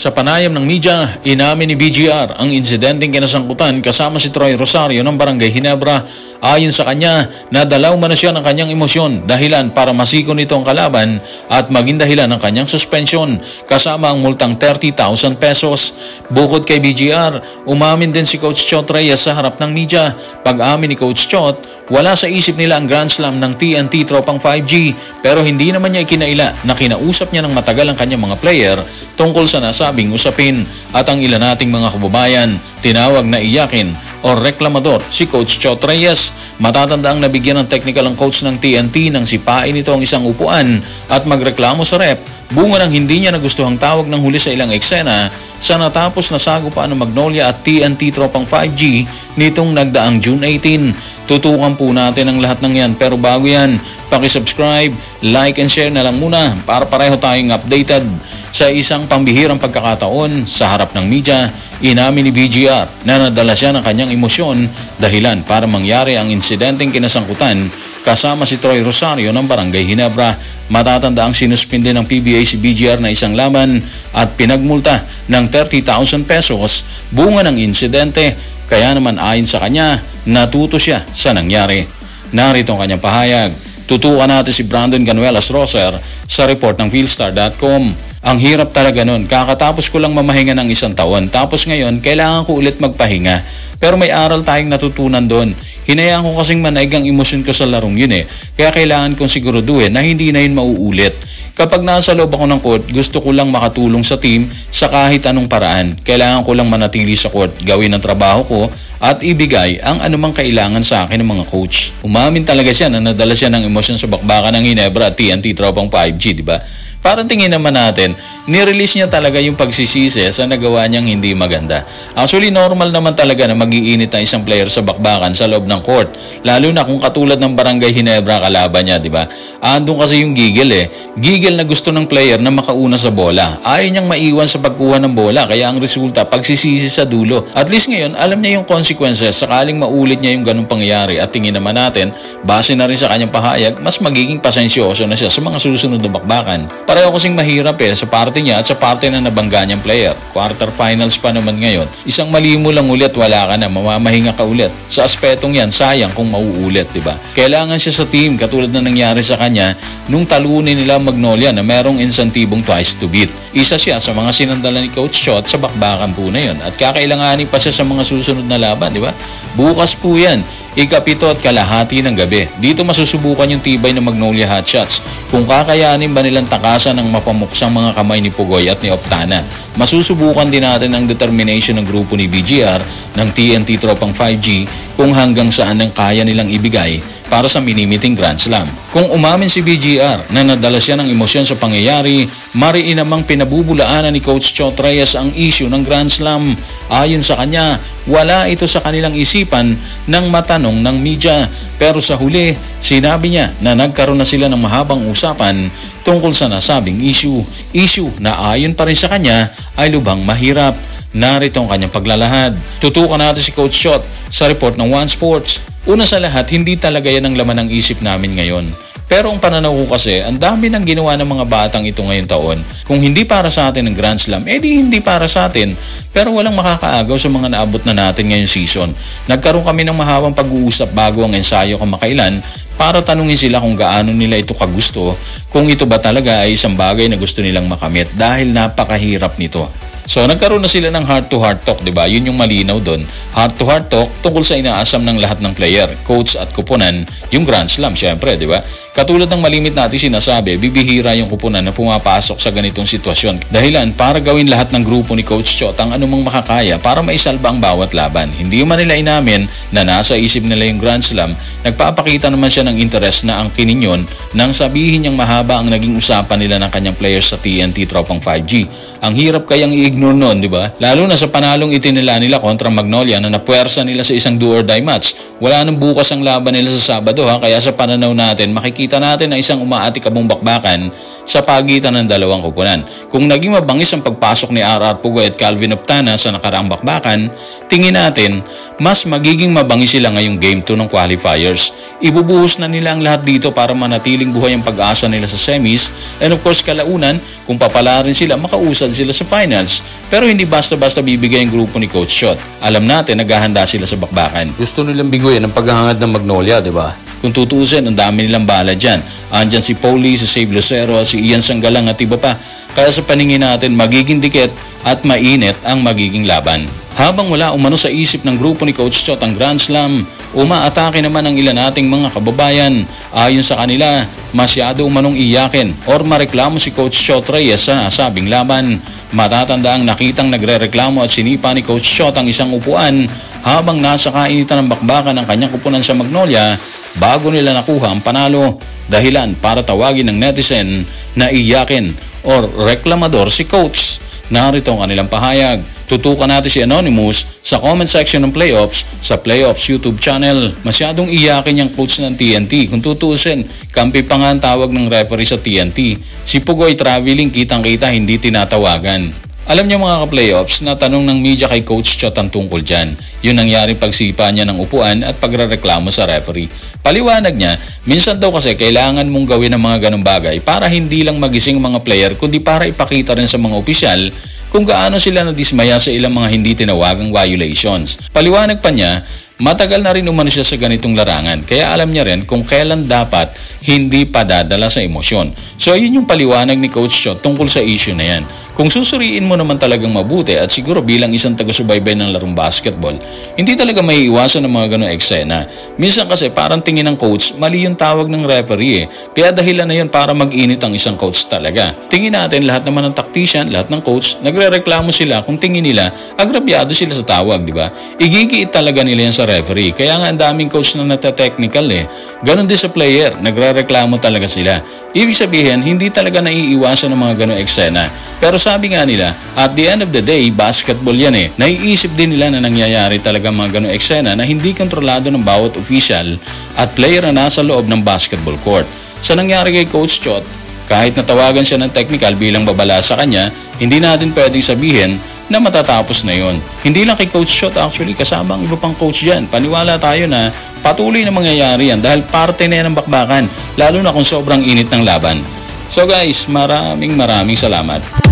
Sa panayam ng media, inamin ni BGR ang insidenteng kinasangkutan kasama si Troy Rosario ng Barangay Ginebra. Ayon sa kanya, nadalaw man na siya ng kanyang emosyon dahilan para masikon nito ang kalaban at maging dahilan ng kanyang suspensyon kasama ang multang 30,000 pesos. Bukod kay BGR, umamin din si Coach Chot Reyes sa harap ng media. Pag-amin ni Coach Chot, wala sa isip nila ang Grand Slam ng TNT Tropang 5G pero hindi naman niya ikinaila na kinausap niya ng matagal ang kanyang mga player tungkol sa nasabing usapin at ang ilan nating mga kababayan tinawag na iyakin o reklamador si Coach Chot Reyes. Matatandaang nabigyan ng technical ang coach ng TNT nang sipain ito ang isang upuan at magreklamo sa rep bunga ng hindi niya nagustuhang tawag ng huli sa ilang eksena sa natapos na sagupaan ng Magnolia at TNT Tropang 5G nitong nagdaang June 18. Tutukan po natin ang lahat ng yan pero bago yan, paki-subscribe, like and share na lang muna para pareho tayong updated. Sa isang pambihirang pagkakataon sa harap ng media, inamin ni BGR na nadala siya ng kanyang emosyon dahilan para mangyari ang insidenteng kinasangkutan kasama si Troy Rosario ng Barangay Ginebra. Matatandaang sinuspinde ng PBA si BGR na isang laban at pinagmulta ng 30,000 pesos bunga ng insidente. Kaya naman ayon sa kanya, natuto siya sa nangyari. Narito ang kanyang pahayag. Tutukan natin si Brandon Ganuelas Roser sa report ng Philstar.com. Ang hirap talaga nun. Kakatapos ko lang mamahinga ng isang taon. Tapos ngayon, kailangan ko ulit magpahinga. Pero may aral tayong natutunan doon. Hinayaan ko kasing manaig ang emosyon ko sa larong yun eh. Kaya kailangan kong siguraduhin na hindi na yun mauulit. Kapag nasa loob ako ng court, gusto ko lang makatulong sa team sa kahit anong paraan. Kailangan ko lang manatili sa court, gawin ang trabaho ko at ibigay ang anumang kailangan sa akin ng mga coach. Umamin talaga siya na nadala siya ng emosyon sa bakbakan ng Ginebra at TNT Tropang 5G, di ba? Parang tingin naman natin, nirelease niya talaga yung pagsisisi sa nagawa niyang hindi maganda. Actually, normal naman talaga na mag-iinit ang isang player sa bakbakan sa loob ng court. Lalo na kung katulad ng Barangay Ginebra kalaban niya, di ba? Andun kasi yung gigil eh. Gigil na gusto ng player na makauna sa bola. Ayaw niyang maiwan sa pagkuha ng bola, kaya ang resulta, pagsisisi sa dulo. At least ngayon, alam niya yung consequences sakaling maulit niya yung ganung pangyayari. At tingin naman natin, base na rin sa kanyang pahayag, mas magiging pasensyoso na siya sa mga susunod na bakbakan. Pareho kasing mahirap sa parte niya at sa parte na nabangga niyang player. Quarterfinals pa naman ngayon. Isang mali mo lang ulit, wala ka na, mamamahinga ka ulit. Sa aspetong yan, sayang kung mauulit, diba? Kailangan siya sa team, katulad na nangyari sa kanya nung talunin nila Magnolia na merong insentibong twice to beat. Isa siya sa mga sinandala ni Coach Chot sa bakbakan po na yun. At kakailanganin pa siya sa mga susunod na laban, diba? Bukas po yan. Ikapito at kalahati ng gabi. Dito masusubukan yung tibay ng Magnolia Hotshots kung kakayanin ba nilang takasan ng mapamuksang mga kamay ni Pugoy at ni Optana. Masusubukan din natin ang determination ng grupo ni BGR ng TNT Tropang 5G kung hanggang saan ang kaya nilang ibigay para sa minimiting Grand Slam. Kung umamin si BGR na nadala siya ng emosyon sa pangyayari, mariin namang pinabubulaanan ni Coach Chot Reyes ang issue ng Grand Slam. Ayon sa kanya, wala ito sa kanilang isipan ng matanong ng media. Pero sa huli, sinabi niya na nagkaroon na sila ng mahabang usapan tungkol sa nasabing issue. Issue na ayon pa rin sa kanya ay lubhang mahirap. Narito ang kanyang paglalahad. Tutukan natin si Coach Chot sa report ng One Sports. Una sa lahat, hindi talaga yan ang laman ng isip namin ngayon. Pero ang pananaw ko kasi, ang dami ng ginawa ng mga batang ito ngayong taon. Kung hindi para sa atin ang Grand Slam, edi hindi para sa atin. Pero walang makakaagaw sa mga naabot na natin ngayong season. Nagkaroon kami ng mahabang pag-uusap bago ang ensayo kamakailan para tanungin sila kung gaano nila ito kagusto, kung ito ba talaga ay isang bagay na gusto nilang makamit dahil napakahirap nito. So nagkaroon na sila ng heart-to-heart talk, diba? Yun yung malinaw doon. Heart-to-heart talk tungkol sa inaasam ng lahat ng player, coach at kupunan, yung Grand Slam, syempre, diba? Katulad ng malimit natin sinasabi, bibihira yung kupunan na pumapasok sa ganitong sitwasyon. Dahilan para gawin lahat ng grupo ni Coach Chot ang anumang makakaya para maisalba ang bawat laban. Hindi man nila inamin na nasa isip nila yung Grand Slam, nagpapakita naman siya ng interes na ang kininyon nang sabihin niyang mahaba ang naging usapan nila ng kanyang players sa TNT Tropang 5G. Ang hirap kayang i-ignore noon, di ba? Lalo na sa panalong itinila nila kontra Magnolia na napuwersa nila sa isang do or die match. Wala nang bukas ang laban nila sa Sabado kaya sa pananaw natin, makikita natin na isang umaatikabong bakbakan sa pagitan ng dalawang kupunan. Kung naging mabangis ang pagpasok ni RR Pugoy at Calvin Optana sa nakaraang bakbakan, tingin natin mas magiging mabangis sila ngayong Game 2 ng qualifiers. Ibubuhos na nila ang lahat dito para manatiling buhay ang pag-asa nila sa semis and of course kalaunan, kung papalarin sila, makausad sila sa finals. Pero hindi basta-basta bibigay ang grupo ni Coach Chot. Alam natin, naghahanda sila sa bakbakan. Gusto nilang biguin ang paghahangad ng Magnolia, di ba? Kung tutusin, ang dami nilang bala dyan. Andyan si Paulie, si Save Lucero, si Ian Sanggalang at iba pa. Kaya sa paningin natin, magiging dikit at mainit ang magiging laban. Habang wala umano sa isip ng grupo ni Coach Chot ang Grand Slam, umaatake naman ang ilan nating mga kababayan. Ayon sa kanila, masyado umanong iyakin or mareklamo si Coach Chot Reyes sa nasabing laban. Matatanda ang nakitang nagrereklamo at sinipa ni Coach Chot ang isang upuan habang nasa kainitan ng bakbakan ng kanyang kupunan sa Magnolia bago nila nakuha ang panalo. Dahilan para tawagin ng netizen na iyakin or reklamador si Coach. Narito ang kanilang pahayag. Tutukan natin si Anonymous sa comment section ng Playoffs sa Playoffs YouTube channel. Masyadong iyakin yung coach ng TNT. Kung tutusin, kampi pa nga ang tawag ng referee sa TNT. Si Pugoy traveling, kitang-kita, hindi tinatawagan. Alam niyo mga ka-playoffs na tanong ng media kay Coach Chot ang tungkol dyan. Yun nangyari pagsipa niya ng upuan at pagrereklamo sa referee. Paliwanag niya, minsan daw kasi kailangan mong gawin ang mga ganong bagay para hindi lang magising mga player kundi para ipakita rin sa mga opisyal kung gaano sila nadismaya sa ilang mga hindi tinawagang violations. Paliwanag pa niya, matagal na rin umano siya sa ganitong larangan kaya alam niya rin kung kailan dapat hindi padadala sa emosyon. So yun yung paliwanag ni Coach Chot tungkol sa issue na yan. Kung susuriin mo naman talagang mabuti at siguro bilang isang taga-subaybay ng larong basketball, hindi talaga may iwasan ng mga ganong eksena. Minsan kasi parang tingin ng coach, mali yung tawag ng referee eh. Kaya dahilan na yun para mag-init ang isang coach talaga. Tingin natin lahat naman ng tactician, lahat ng coach, nagre-reklamo sila kung tingin nila, agrabyado sila sa tawag, di ba? Igigiit talaga nila yan sa referee. Kaya nga ang daming coach na nata-technical eh. Ganon din sa player, nagre-reklamo talaga sila. Ibig sabihin, hindi talaga naiiwasan ng mga ganong eksena. Pero sabi nga nila, at the end of the day, basketball yan eh. Naiisip din nila na nangyayari talaga mga ganong eksena na hindi kontrolado ng bawat official at player na nasa loob ng basketball court. Sa nangyari kay Coach Chot, kahit natawagan siya ng technical bilang babala sa kanya, hindi natin pwedeng sabihin na matatapos na yon. Hindi lang kay Coach Chot actually, kasama ang iba pang coach dyan. Paniwala tayo na patuloy na mangyayari yan dahil parte na yan ng bakbakan, lalo na kung sobrang init ng laban. So guys, maraming salamat.